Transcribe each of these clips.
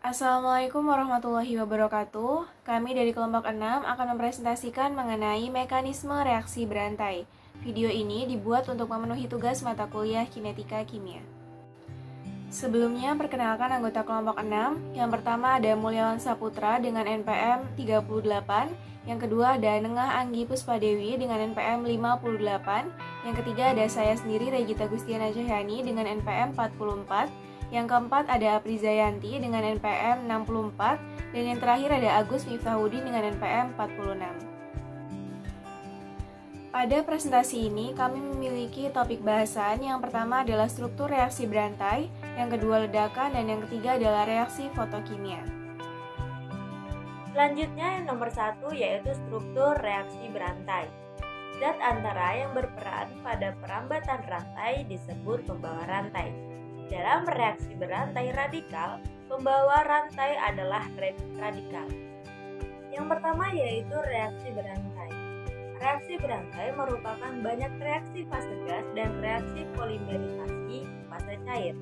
Assalamualaikum warahmatullahi wabarakatuh. Kami dari kelompok 6 akan mempresentasikan mengenai mekanisme reaksi berantai. Video ini dibuat untuk memenuhi tugas mata kuliah Kinetika Kimia. Sebelumnya, perkenalkan anggota kelompok 6. Yang pertama ada Mulyawan Saputra dengan NPM 38, yang kedua ada Nengah Anggi Puspadewi dengan NPM 58, yang ketiga ada saya sendiri Regita Gustiana Cahyani dengan NPM 44, yang keempat ada Aprizayanti dengan NPM 64, dan yang terakhir ada Agus Miftahudin dengan NPM 46. Pada presentasi ini, kami memiliki topik bahasan. Yang pertama adalah struktur reaksi berantai, yang kedua ledakan, dan yang ketiga adalah reaksi fotokimia. Selanjutnya yang nomor 1 yaitu struktur reaksi berantai. Zat antara yang berperan pada perambatan rantai disebut pembawa rantai. Dalam reaksi berantai radikal, pembawa rantai adalah radikal. Yang pertama yaitu reaksi berantai. Reaksi berantai merupakan banyak reaksi fase gas dan reaksi polimerisasi fase cair.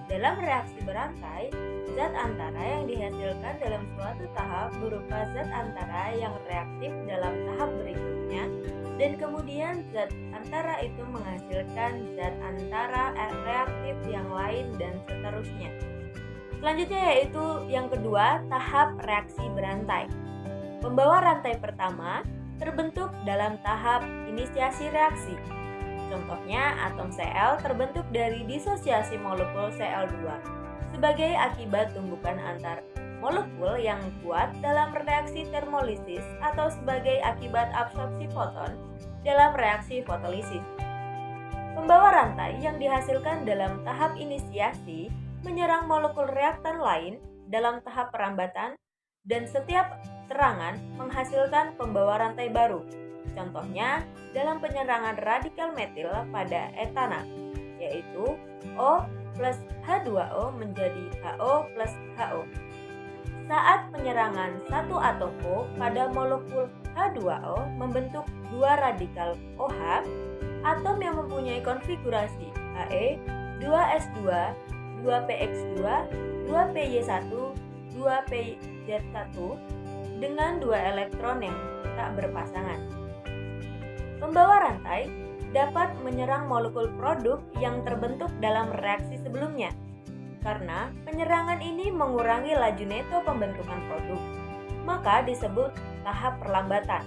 Dalam reaksi berantai, zat antara yang dihasilkan dalam suatu tahap berupa zat antara yang reaktif dalam tahap berikutnya, dan kemudian zat antara itu menghasilkan zat antara reaktif yang lain dan seterusnya. Selanjutnya yaitu yang kedua, tahap reaksi berantai. Pembawa rantai pertama terbentuk dalam tahap inisiasi reaksi. Contohnya, atom Cl terbentuk dari disosiasi molekul Cl2 sebagai akibat tumbukan antar molekul yang kuat dalam reaksi termolisis atau sebagai akibat absorpsi foton dalam reaksi fotolisis. Pembawa rantai yang dihasilkan dalam tahap inisiasi menyerang molekul reaktan lain dalam tahap perambatan, dan setiap serangan menghasilkan pembawa rantai baru. Contohnya dalam penyerangan radikal metil pada etana, yaitu O plus H2O menjadi HO plus HO. Saat penyerangan satu atom O pada molekul H2O membentuk dua radikal OH, atom yang mempunyai konfigurasi He, 2s2, 2px2, 2py1, 2pz1 dengan dua elektron yang tak berpasangan. Pembawa rantai dapat menyerang molekul produk yang terbentuk dalam reaksi sebelumnya, karena penyerangan ini mengurangi laju neto pembentukan produk, maka disebut tahap perlambatan.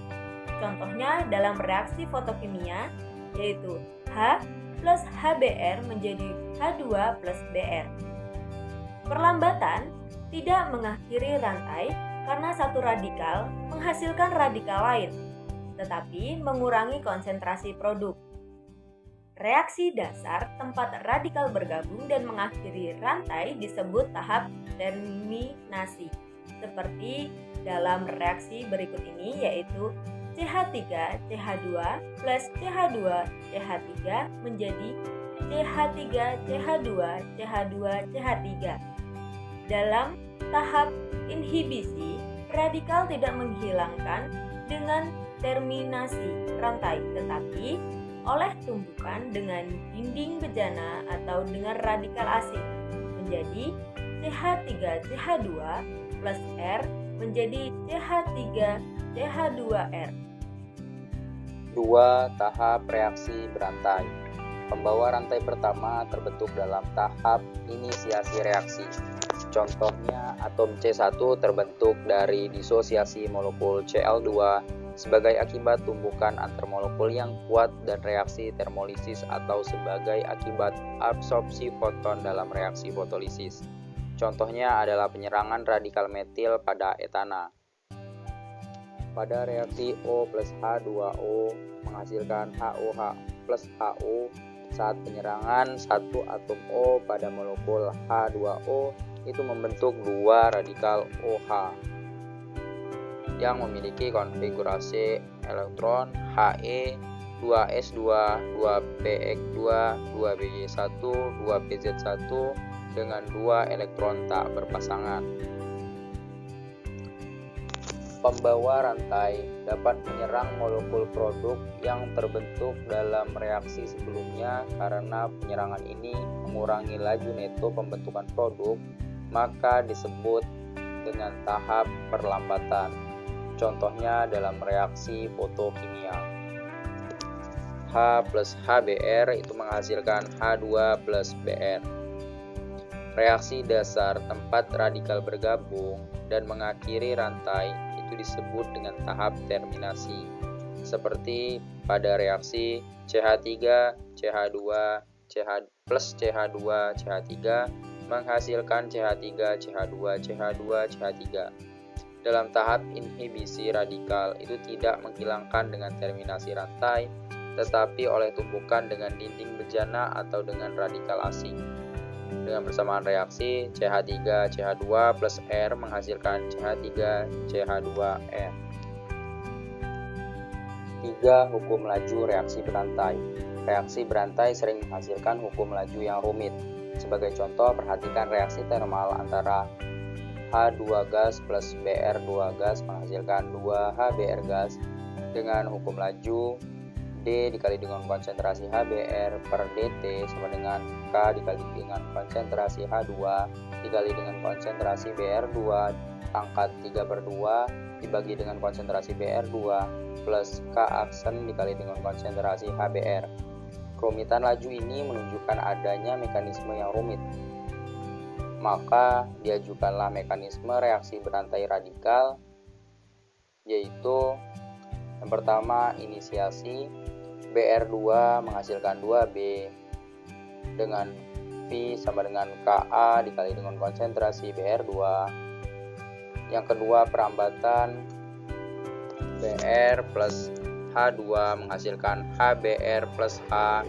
Contohnya dalam reaksi fotokimia, yaitu H plus HBr menjadi H2 plus Br. Perlambatan tidak mengakhiri rantai karena satu radikal menghasilkan radikal lain, tetapi mengurangi konsentrasi produk. Reaksi dasar tempat radikal bergabung dan mengakhiri rantai disebut tahap terminasi, seperti dalam reaksi berikut ini, yaitu CH3CH2 plus CH2CH3 menjadi CH3CH2CH2CH3. Dalam tahap inhibisi, radikal tidak menghilangkan dengan terminasi rantai, tetapi oleh tumbukan dengan dinding bejana atau dengan radikal asing menjadi CH3CH2 plus R menjadi CH3CH2R. Dua tahap reaksi berantai. Pembawa rantai pertama terbentuk dalam tahap inisiasi reaksi. Contohnya, atom C1 terbentuk dari disosiasi molekul Cl2 sebagai akibat tumbukan antar molekul yang kuat dan reaksi termolisis atau sebagai akibat absorpsi foton dalam reaksi fotolisis. Contohnya adalah penyerangan radikal metil pada etana. Pada reaksi O plus H2O menghasilkan HOH plus HO, saat penyerangan satu atom O pada molekul H2O itu membentuk dua radikal OH yang memiliki konfigurasi elektron He, 2s2, 2px2, 2py1, 2pz1 dengan dua elektron tak berpasangan. Pembawa rantai dapat menyerang molekul produk yang terbentuk dalam reaksi sebelumnya karena penyerangan ini mengurangi laju neto pembentukan produk maka disebut dengan tahap perlambatan. Contohnya dalam reaksi fotokimia. H plus HBr itu menghasilkan H2 plus Br. Reaksi dasar tempat radikal bergabung dan mengakhiri rantai itu disebut dengan tahap terminasi. Seperti pada reaksi CH3, CH2, plus CH2, CH3 menghasilkan CH3, CH2, CH2, CH3. Dalam tahap inhibisi radikal itu tidak menghilangkan dengan terminasi rantai, tetapi oleh tumpukan dengan dinding bejana atau dengan radikal asing. Dengan bersamaan reaksi CH3, CH2 plus R menghasilkan CH3, CH2R. 3. Hukum laju reaksi berantai. Reaksi berantai sering menghasilkan hukum laju yang rumit. Sebagai contoh, perhatikan reaksi termal antara H2 gas plus Br2 gas menghasilkan 2HBr gas dengan hukum laju D dikali dengan konsentrasi HBr per dt sama dengan K dikali dengan konsentrasi H2 dikali dengan konsentrasi Br2 pangkat 3/2 dibagi dengan konsentrasi Br2 plus K aksen dikali dengan konsentrasi HBr. Kerumitan laju ini menunjukkan adanya mekanisme yang rumit. Maka diajukanlah mekanisme reaksi berantai radikal, yaitu yang pertama inisiasi Br2 menghasilkan 2B dengan V sama dengan Ka dikali dengan konsentrasi Br2. Yang kedua perambatan Br plus H2 menghasilkan HBr plus H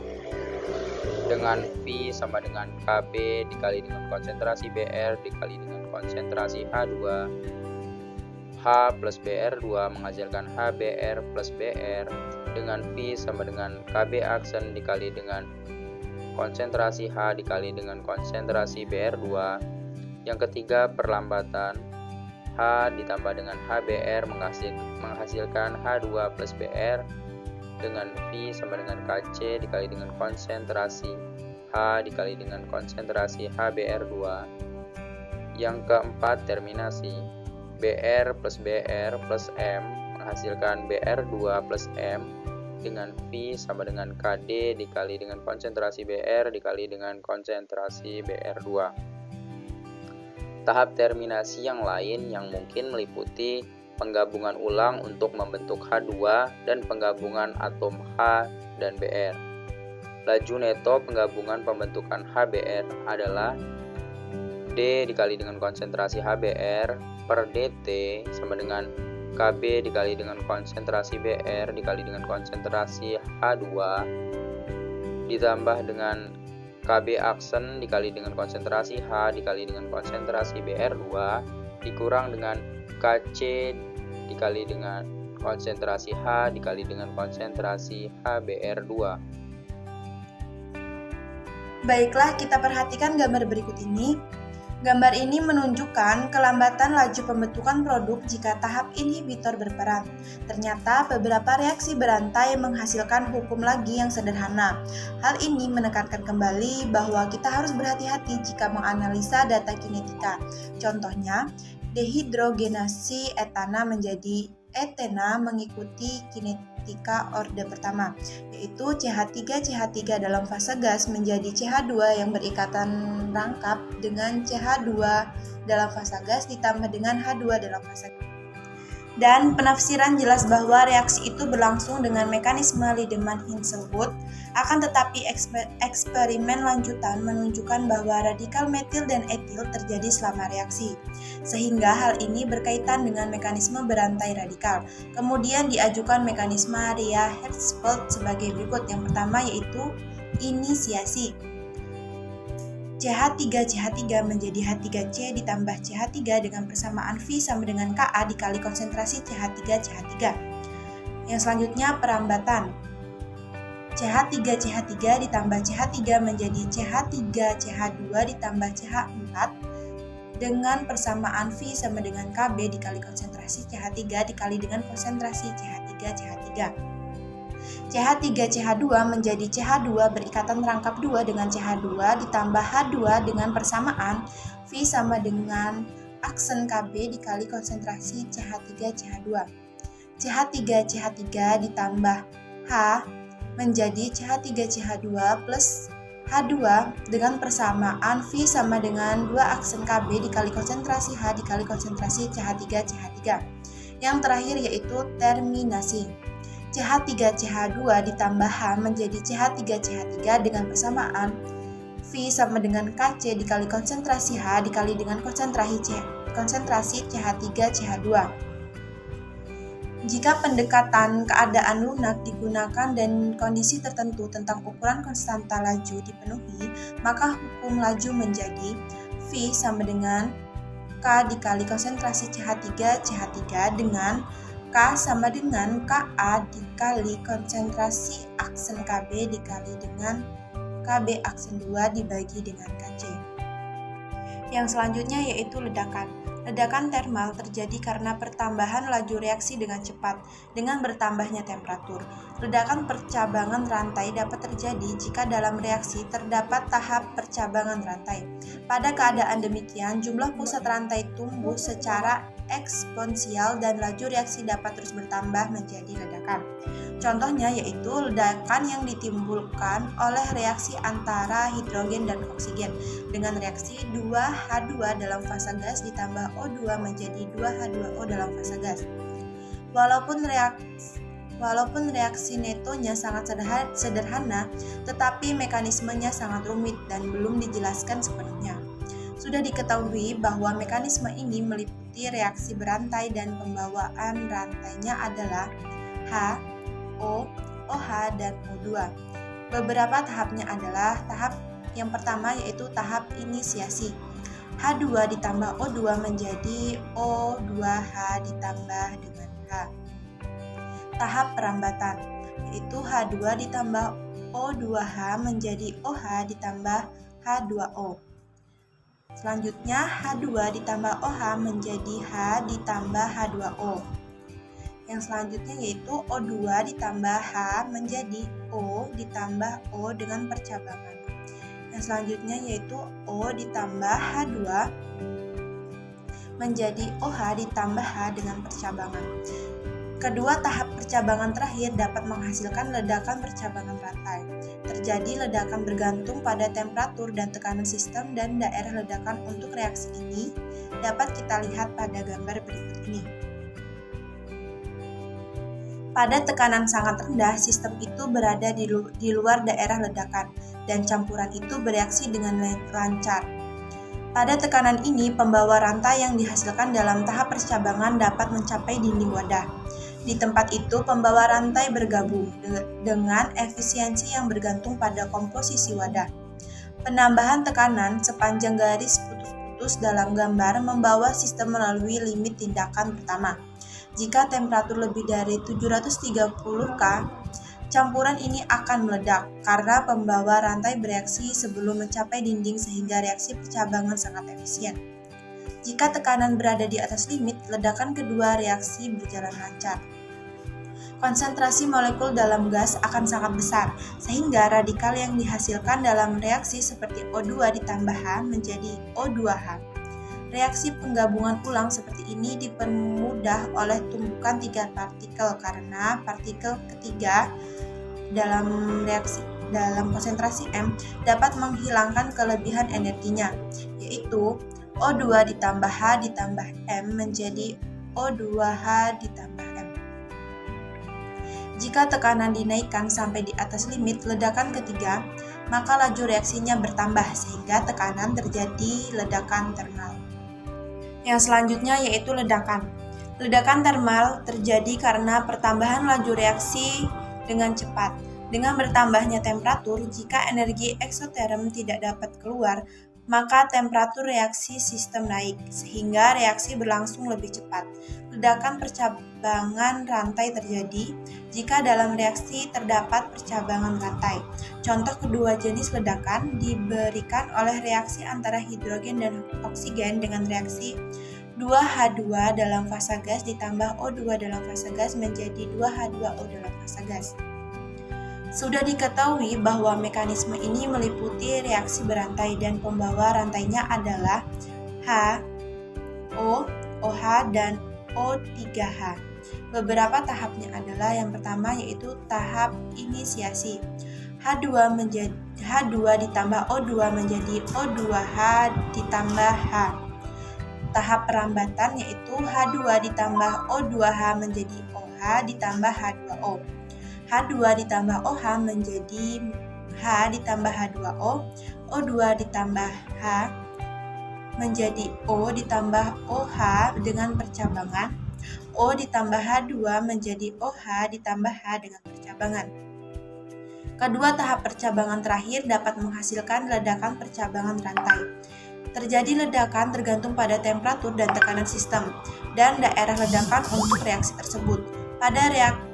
dengan V sama dengan Kb dikali dengan konsentrasi Br dikali dengan konsentrasi H2. H plus Br2 menghasilkan HBr plus Br dengan V sama dengan Kb aksen dikali dengan konsentrasi H dikali dengan konsentrasi Br2. Yang ketiga perlambatan H ditambah dengan HBr menghasilkan H2 plus Br dengan V sama dengan Kc dikali dengan konsentrasi H dikali dengan konsentrasi HBr2. Yang keempat terminasi Br plus Br plus M menghasilkan Br2 plus M dengan V sama dengan Kd dikali dengan konsentrasi Br dikali dengan konsentrasi Br2. Tahap terminasi yang lain yang mungkin meliputi penggabungan ulang untuk membentuk H2 dan penggabungan atom H dan Br. Laju neto penggabungan pembentukan HBr adalah D dikali dengan konsentrasi HBr per dt sama dengan Kb dikali dengan konsentrasi Br dikali dengan konsentrasi H2 ditambah dengan Kb aksen dikali dengan konsentrasi H dikali dengan konsentrasi Br2 dikurang dengan Kc dikali dengan konsentrasi H dikali dengan konsentrasi HBr2. Baiklah, kita perhatikan gambar berikut ini. Gambar ini menunjukkan kelambatan laju pembentukan produk jika tahap inhibitor berperan. Ternyata beberapa reaksi berantai menghasilkan hukum lagi yang sederhana. Hal ini menekankan kembali bahwa kita harus berhati-hati jika menganalisa data kinetika. Contohnya, dehidrogenasi etana menjadi etena mengikuti kinetika orde pertama, yaitu CH3 dalam fase gas menjadi CH2 yang berikatan rangkap dengan CH2 dalam fase gas ditambah dengan H2 dalam fase gas. Dan penafsiran jelas bahwa reaksi itu berlangsung dengan mekanisme Liedemann-Hinshelwood, akan tetapi eksperimen lanjutan menunjukkan bahwa radikal metil dan etil terjadi selama reaksi, sehingga hal ini berkaitan dengan mekanisme berantai radikal. Kemudian diajukan mekanisme Rea-Hertzfeld sebagai berikut. Yang pertama yaitu inisiasi. CH3 menjadi H3C ditambah CH3 dengan persamaan V sama dengan Ka dikali konsentrasi CH3. Yang selanjutnya perambatan. CH3 ditambah CH3 menjadi CH3CH2 ditambah CH4 dengan persamaan V sama dengan Kb dikali konsentrasi CH3 dikali dengan konsentrasi CH3. CH3CH2 menjadi CH2 berikatan rangkap 2 dengan CH2 ditambah H2 dengan persamaan V sama dengan aksen Kb dikali konsentrasi CH3CH2. CH3CH3 ditambah H menjadi CH3CH2 plus H2 dengan persamaan V sama dengan 2 aksen Kb dikali konsentrasi H dikali konsentrasi CH3CH3. Yang terakhir yaitu terminasi. CH3CH2 ditambah H menjadi CH3CH3 dengan persamaan V sama dengan Kc dikali konsentrasi H dikali dengan konsentrasi CH3CH2. Jika pendekatan keadaan lunak digunakan dan kondisi tertentu tentang ukuran konstanta laju dipenuhi, maka hukum laju menjadi V sama dengan K dikali konsentrasi CH3CH3 dengan K sama dengan Ka dikali konsentrasi aksen Kb dikali dengan Kb aksen 2 dibagi dengan Kc. Yang selanjutnya yaitu ledakan. Ledakan termal terjadi karena pertambahan laju reaksi dengan cepat dengan bertambahnya temperatur. Ledakan percabangan rantai dapat terjadi jika dalam reaksi terdapat tahap percabangan rantai. Pada keadaan demikian, jumlah pusat rantai tumbuh secara eksponensial dan laju reaksi dapat terus bertambah menjadi ledakan. Contohnya yaitu ledakan yang ditimbulkan oleh reaksi antara hidrogen dan oksigen dengan reaksi 2H2 dalam fasa gas ditambah O2 menjadi 2H2O dalam fasa gas. Walaupun reaksi netonya sangat sederhana, tetapi mekanismenya sangat rumit dan belum dijelaskan sepenuhnya. Sudah diketahui bahwa mekanisme ini meliputi reaksi berantai dan pembawaan rantainya adalah H, O, OH, dan O2. Beberapa tahapnya adalah tahap yang pertama yaitu tahap inisiasi. H2 ditambah O2 menjadi O2H ditambah dengan H. Tahap perambatan yaitu H2 ditambah O2H menjadi OH ditambah H2O. Selanjutnya H2 ditambah OH menjadi H ditambah H2O. Yang selanjutnya yaitu O2 ditambah H menjadi O ditambah O dengan percabangan. Yang selanjutnya yaitu O ditambah H2 menjadi OH ditambah H dengan percabangan. Kedua tahap percabangan terakhir dapat menghasilkan ledakan percabangan rantai. Terjadi ledakan bergantung pada temperatur dan tekanan sistem dan daerah ledakan untuk reaksi ini dapat kita lihat pada gambar berikut ini. Pada tekanan sangat rendah, sistem itu berada di luar daerah ledakan dan campuran itu bereaksi dengan lancar. Pada tekanan ini, pembawa rantai yang dihasilkan dalam tahap percabangan dapat mencapai dinding wadah. Di tempat itu, pembawa rantai bergabung dengan efisiensi yang bergantung pada komposisi wadah. Penambahan tekanan sepanjang garis putus-putus dalam gambar membawa sistem melalui limit tindakan pertama. Jika temperatur lebih dari 730 K, campuran ini akan meledak karena pembawa rantai bereaksi sebelum mencapai dinding sehingga reaksi percabangan sangat efisien. Jika tekanan berada di atas limit, ledakan kedua reaksi berjalan lancar. Konsentrasi molekul dalam gas akan sangat besar, sehingga radikal yang dihasilkan dalam reaksi seperti O2 ditambah H menjadi O2H. Reaksi penggabungan ulang seperti ini dipermudah oleh tumbukan 3 partikel karena partikel ketiga dalam konsentrasi M dapat menghilangkan kelebihan energinya, yaitu O2 ditambah H ditambah M menjadi O2H ditambah M. Jika tekanan dinaikkan sampai di atas limit ledakan ketiga, maka laju reaksinya bertambah sehingga tekanan terjadi ledakan termal. Yang selanjutnya yaitu ledakan. Ledakan termal terjadi karena pertambahan laju reaksi dengan cepat. Dengan bertambahnya temperatur, jika energi eksoterm tidak dapat keluar, maka temperatur reaksi sistem naik, sehingga reaksi berlangsung lebih cepat. Ledakan percabangan rantai terjadi jika dalam reaksi terdapat percabangan rantai. Contoh kedua jenis ledakan diberikan oleh reaksi antara hidrogen dan oksigen dengan reaksi 2H2 dalam fasa gas ditambah O2 dalam fasa gas menjadi 2H2O dalam fasa gas. Sudah diketahui bahwa mekanisme ini meliputi reaksi berantai dan pembawa rantainya adalah H, O, OH, dan O3H. Beberapa tahapnya adalah yang pertama yaitu tahap inisiasi. H2 ditambah O2 menjadi O2H ditambah H. Tahap perambatan yaitu H2 ditambah O2H menjadi OH ditambah H2O. H2 ditambah OH menjadi H ditambah H2O. O2 ditambah H menjadi O ditambah OH dengan percabangan. O ditambah H2 menjadi OH ditambah H dengan percabangan. Kedua tahap percabangan terakhir dapat menghasilkan ledakan percabangan rantai. Terjadi ledakan tergantung pada temperatur dan tekanan sistem dan daerah ledakan untuk reaksi tersebut.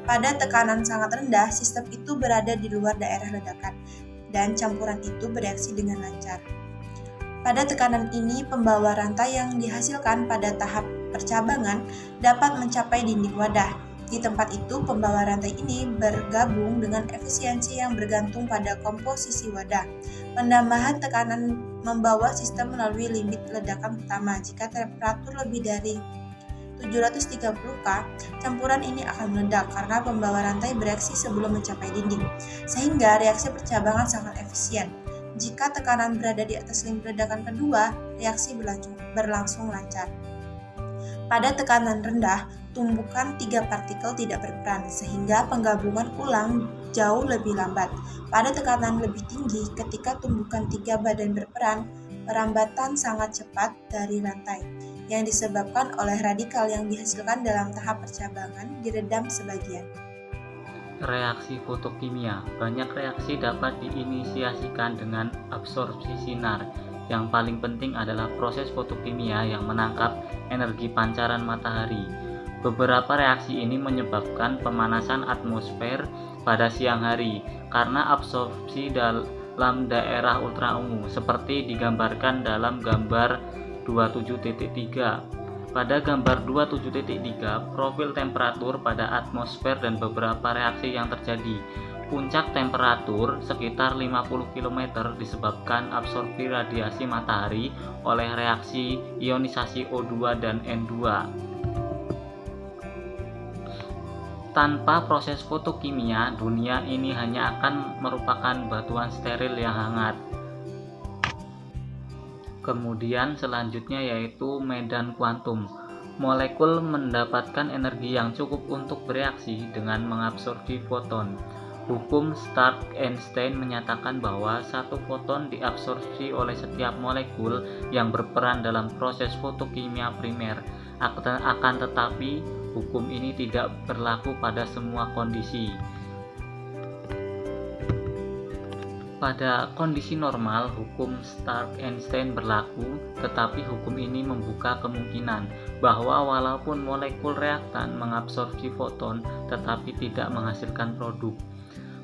Pada tekanan sangat rendah, sistem itu berada di luar daerah ledakan dan campuran itu bereaksi dengan lancar. Pada tekanan ini, pembawa rantai yang dihasilkan pada tahap percabangan dapat mencapai dinding wadah. Di tempat itu, pembawa rantai ini bergabung dengan efisiensi yang bergantung pada komposisi wadah. Penambahan tekanan membawa sistem melalui limit ledakan pertama. Jika temperatur lebih dari 730 K, campuran ini akan meledak karena pembawa rantai bereaksi sebelum mencapai dinding, sehingga reaksi percabangan sangat efisien. Jika tekanan berada di atas limit ledakan kedua, reaksi berlangsung lancar. Pada tekanan rendah, tumbukan 3 partikel tidak berperan, sehingga penggabungan ulang jauh lebih lambat. Pada tekanan lebih tinggi, ketika tumbukan 3 badan berperan, perambatan sangat cepat dari rantai, yang disebabkan oleh radikal yang dihasilkan dalam tahap percabangan diredam sebagian. Reaksi fotokimia. Banyak reaksi dapat diinisiasikan dengan absorpsi sinar. Yang paling penting adalah proses fotokimia yang menangkap energi pancaran matahari. Beberapa reaksi ini menyebabkan pemanasan atmosfer pada siang hari karena absorpsi dalam daerah ultraungu seperti digambarkan dalam gambar 27.3. Pada gambar 27.3, profil temperatur pada atmosfer dan beberapa reaksi yang terjadi. Puncak temperatur sekitar 50 km disebabkan absorpsi radiasi matahari oleh reaksi ionisasi O2 dan N2. Tanpa proses fotokimia, dunia ini hanya akan merupakan batuan steril yang hangat. Kemudian selanjutnya yaitu medan kuantum. Molekul mendapatkan energi yang cukup untuk bereaksi dengan mengabsorpsi foton. Hukum Stark-Einstein menyatakan bahwa satu foton diabsorpsi oleh setiap molekul yang berperan dalam proses fotokimia primer. Akan tetapi, hukum ini tidak berlaku pada semua kondisi. Pada kondisi normal, hukum Stark-Einstein berlaku, tetapi hukum ini membuka kemungkinan bahwa walaupun molekul reaktan mengabsorpsi foton, tetapi tidak menghasilkan produk.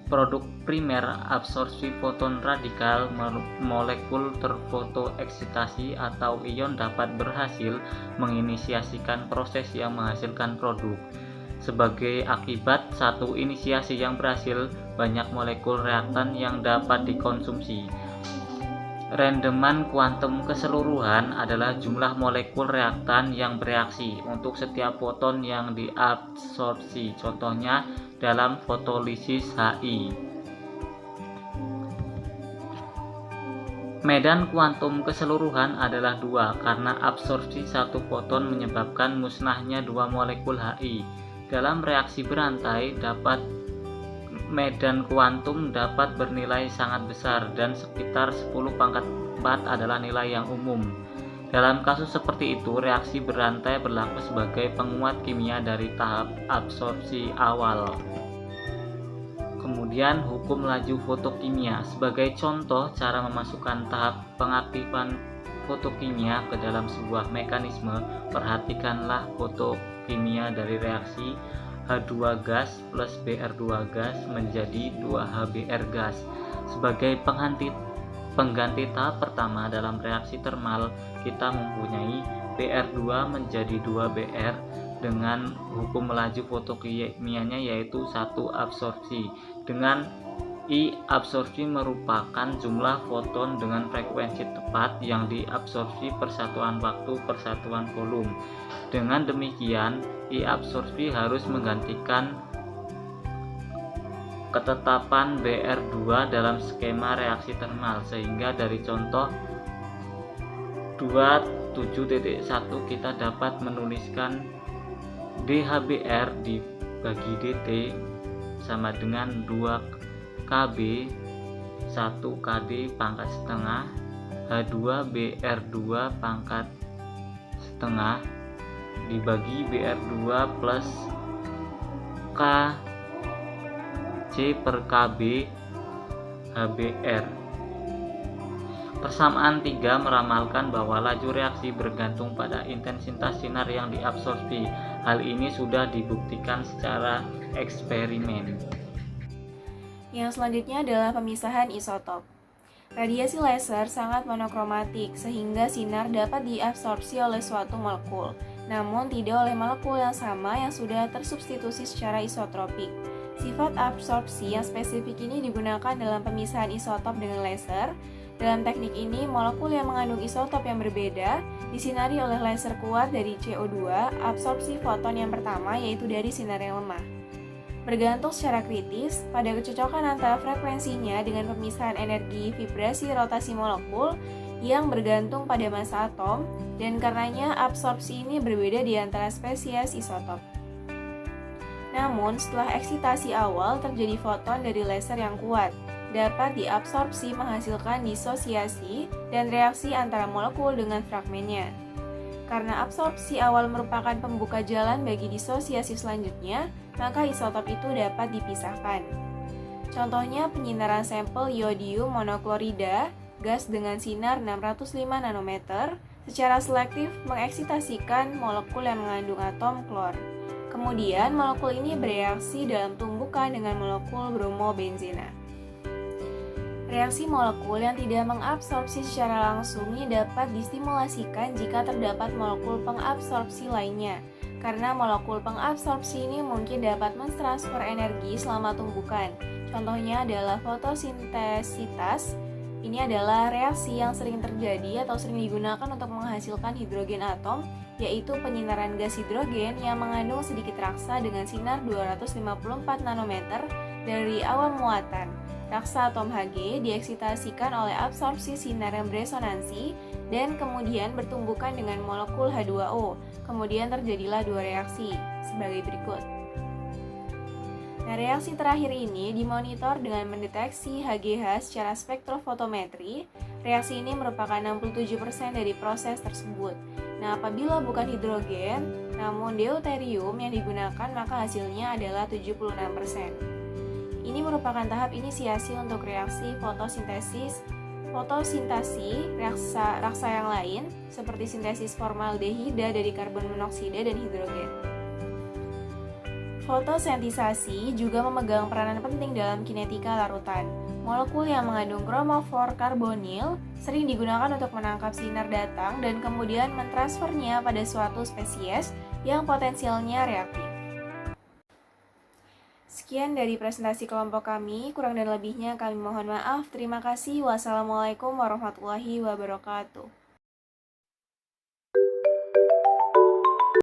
Produk primer absorpsi foton radikal, molekul terfotoeksitasi atau ion dapat berhasil menginisiasikan proses yang menghasilkan produk. Sebagai akibat satu inisiasi yang berhasil, banyak molekul reaktan yang dapat dikonsumsi. Rendeman kuantum keseluruhan adalah jumlah molekul reaktan yang bereaksi untuk setiap foton yang diabsorpsi. Contohnya dalam fotolisis HI. Medan kuantum keseluruhan adalah 2 karena absorpsi satu foton menyebabkan musnahnya 2 molekul HI. Dalam reaksi berantai, medan kuantum dapat bernilai sangat besar dan sekitar 10⁴ adalah nilai yang umum. Dalam kasus seperti itu, reaksi berantai berlaku sebagai penguat kimia dari tahap absorpsi awal. Kemudian hukum laju fotokimia. Sebagai contoh cara memasukkan tahap pengaktifan fotokimia ke dalam sebuah mekanisme, perhatikanlah fotokimia dari reaksi H2 gas plus Br2 gas menjadi 2HBr gas. Sebagai pengganti tahap pertama dalam reaksi termal, kita mempunyai Br2 menjadi 2Br dengan hukum laju fotokimianya yaitu 1 absorpsi. Dengan I absorpsi merupakan jumlah foton dengan frekuensi tepat yang diabsorpsi per satuan waktu per satuan volume. Dengan demikian, I absorpsi harus menggantikan ketetapan BR2 dalam skema reaksi termal, sehingga dari contoh 27.1 kita dapat menuliskan DHBR dibagi DT sama dengan 2 KB 1 KD pangkat setengah H2 BR2 pangkat setengah dibagi BR2 plus K C per KB HBR. Persamaan 3 meramalkan bahwa laju reaksi bergantung pada intensitas sinar yang diabsorpsi. Hal ini sudah dibuktikan secara eksperimen. Yang selanjutnya adalah pemisahan isotop. Radiasi laser sangat monokromatik sehingga sinar dapat diabsorpsi oleh suatu molekul, namun tidak oleh molekul yang sama yang sudah tersubstitusi secara isotropik. Sifat absorpsi yang spesifik ini digunakan dalam pemisahan isotop dengan laser. Dalam teknik ini, molekul yang mengandung isotop yang berbeda disinari oleh laser kuat dari CO2, absorpsi foton yang pertama yaitu dari sinar yang lemah. Bergantung secara kritis pada kecocokan antara frekuensinya dengan pemisahan energi vibrasi rotasi molekul yang bergantung pada massa atom, dan karenanya absorpsi ini berbeda di antara spesies isotop. Namun, setelah eksitasi awal terjadi foton dari laser yang kuat, dapat diabsorpsi menghasilkan disosiasi dan reaksi antara molekul dengan fragmennya. Karena absorpsi awal merupakan pembuka jalan bagi disosiasi selanjutnya, maka isotop itu dapat dipisahkan. Contohnya penyinaran sampel iodium monoklorida, gas dengan sinar 605 nanometer, secara selektif mengeksitasikan molekul yang mengandung atom klor. Kemudian molekul ini bereaksi dalam tumbukan dengan molekul bromobenzena. Reaksi molekul yang tidak mengabsorpsi secara langsung ini dapat distimulasikan jika terdapat molekul pengabsorpsi lainnya. Karena molekul pengabsorpsi ini mungkin dapat mentransfer energi selama tumbukan. Contohnya adalah fotosintesitas. Ini adalah reaksi yang sering terjadi atau sering digunakan untuk menghasilkan hidrogen atom, yaitu penyinaran gas hidrogen yang mengandung sedikit raksa dengan sinar 254 nanometer dari awal muatan. Raksa atom Hg dieksitasikan oleh absorpsi sinar yang beresonansi dan kemudian bertumbukan dengan molekul H2O. Kemudian terjadilah dua reaksi sebagai berikut. Nah, reaksi terakhir ini dimonitor dengan mendeteksi HGH secara spektrofotometri. Reaksi ini merupakan 67% dari proses tersebut. Nah, apabila bukan hidrogen, namun deuterium yang digunakan, maka hasilnya adalah 76%. Ini merupakan tahap inisiasi untuk reaksi fotosintasi raksa yang lain, seperti sintesis formaldehida dari karbon monoksida dan hidrogen. Fotosentisasi juga memegang peranan penting dalam kinetika larutan. Molekul yang mengandung kromofor karbonil sering digunakan untuk menangkap sinar datang dan kemudian mentransfernya pada suatu spesies yang potensialnya reaktif. Sekian dari presentasi kelompok kami, kurang dan lebihnya kami mohon maaf. Terima kasih. Wassalamualaikum warahmatullahi wabarakatuh.